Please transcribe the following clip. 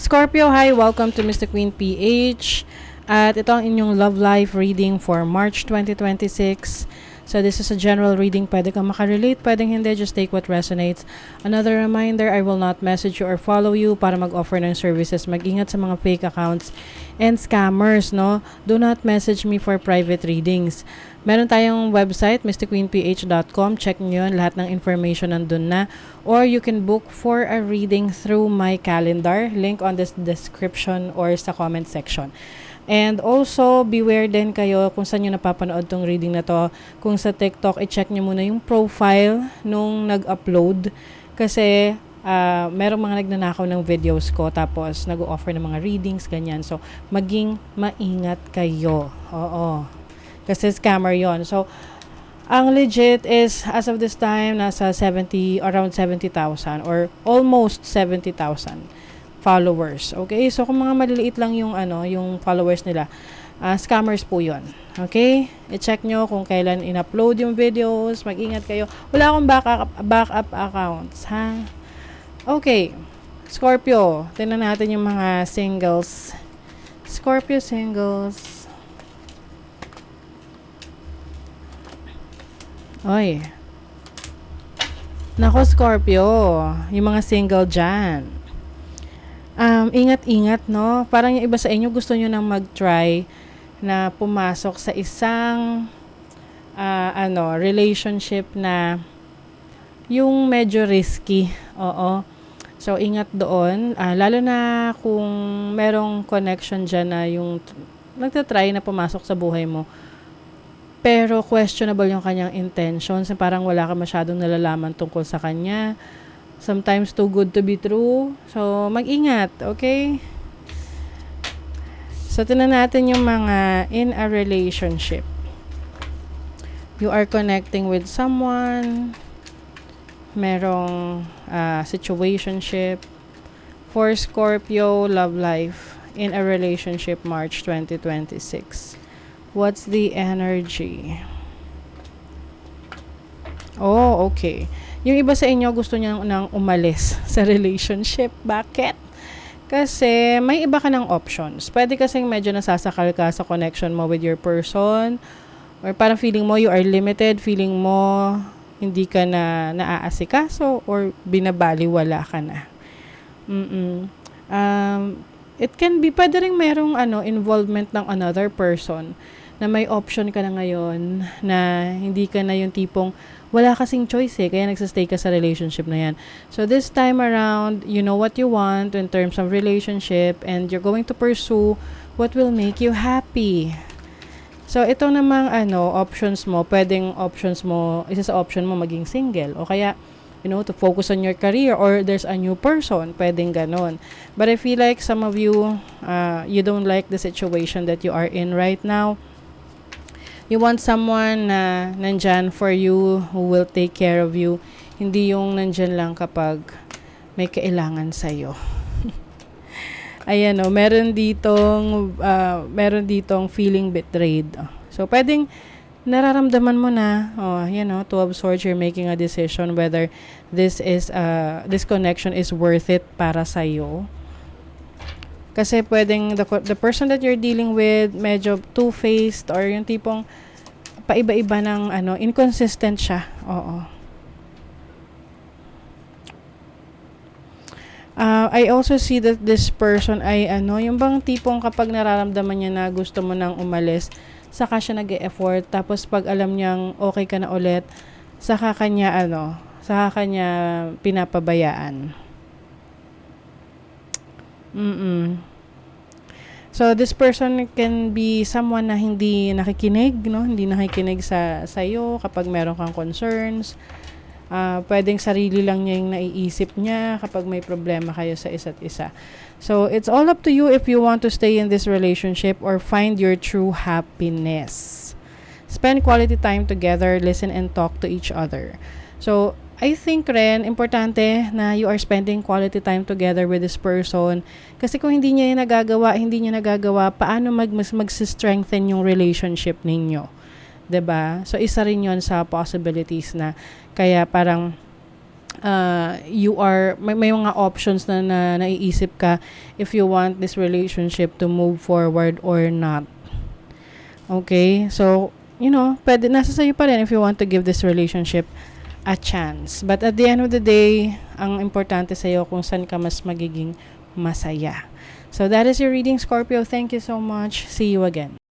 Scorpio, hi! Welcome to Mr. Queen PH. At ito ang inyong love life reading for March 2026. So this is a general reading. Pwede kang makarelate, pwedeng hindi. Just take what resonates. Another reminder, I will not message you or follow you para mag-offer ng services. Mag-ingat sa mga fake accounts and scammers, no? Do not message me for private readings. Meron tayong website, mrqueenph.com. Check nyo yun. Lahat ng information nandun na. Or you can book for a reading through my calendar. Link on this description or sa comment section. And also, beware din kayo kung saan nyo napapanood tong reading na to. Kung sa TikTok, i-check nyo muna yung profile nung nag-upload. Kasi, merong mga nagnanakaw ng videos ko tapos nag-offer ng mga readings, ganyan. So, maging maingat kayo. Oo. Kasi scammer yon. So, ang legit is, as of this time, nasa around 70,000 or almost 70,000 followers. Okay? So, kung mga maliliit lang yung, yung followers nila, scammers po yon. Okay? I-check nyo kung kailan in-upload yung videos. Mag-ingat kayo. Wala akong backup accounts, ha? Okay. Scorpio. Tingnan natin yung mga singles. Scorpio singles. Oy. Nako, Scorpio. Yung mga single dyan. Ingat-ingat, no? Parang yung iba sa inyo gusto nyo nang mag-try na pumasok sa isang relationship na yung medyo risky. Oo. So, ingat doon. Lalo na kung merong connection dyan na yung nagtatry na pumasok sa buhay mo. Pero questionable yung kanyang intentions. Parang wala ka masyadong nalalaman tungkol sa kanya. Sometimes too good to be true. So, mag-ingat, okay? So, tingnan natin yung mga in a relationship. You are connecting with someone. Merong situationship. For Scorpio, love life in a relationship, March 2026. What's the energy? Oh, okay. Yung iba sa inyo gusto niya nang umalis sa relationship. Bakit? Kasi may iba ka ng options. Pwede kasing medyo nasasakal ka sa connection mo with your person. Or parang feeling mo you are limited. Feeling mo hindi ka na naaasikaso or binabaliwala ka na. It can be, pwede rin merong involvement ng another person na may option ka na ngayon na hindi ka na yung tipong wala kasing choice kaya nagsastay ka sa relationship na yan. So this time around, you know what you want in terms of relationship and you're going to pursue what will make you happy. So ito namang options mo, pwedeng options mo, isa sa option mo maging single o kaya to focus on your career or there's a new person, pwedeng ganon. But I feel like some of you, you don't like the situation that you are in right now. You want someone na nandyan for you, who will take care of you. Hindi yung nandyan lang kapag may kailangan sa'yo. Ayan meron ditong feeling betrayed. So, pwedeng nararamdaman mo na, to absorb, you're making a decision whether this connection is worth it para sa'yo. Kasi pwedeng the person that you're dealing with medyo two-faced or yung tipong paiba-iba ng inconsistent siya. Oo. I also see that this person ay yung bang tipong kapag nararamdaman niya na gusto mo nang umalis, saka siya nag-e-effort tapos pag alam niyang okay ka na ulit, saka kanya pinapabayaan. So, this person can be someone na hindi nakikinig, no? Hindi nakikinig sa'yo kapag meron kang concerns. Pwedeng sarili lang niya yung naiisip niya kapag may problema kayo sa isa't isa. So, it's all up to you if you want to stay in this relationship or find your true happiness. Spend quality time together, listen and talk to each other. So, I think rin, importante na you are spending quality time together with this person. Kasi kung hindi niya nagagawa, paano mag-strengthen yung relationship ninyo? 'Di ba? So, isa rin yon sa possibilities na kaya parang you are may mga options na naiisip ka if you want this relationship to move forward or not. Okay? So, pwede nasa sa'yo pa rin if you want to give this relationship a chance. But at the end of the day, ang importante sa'yo kung saan ka mas magiging masaya. So, that is your reading, Scorpio. Thank you so much. See you again.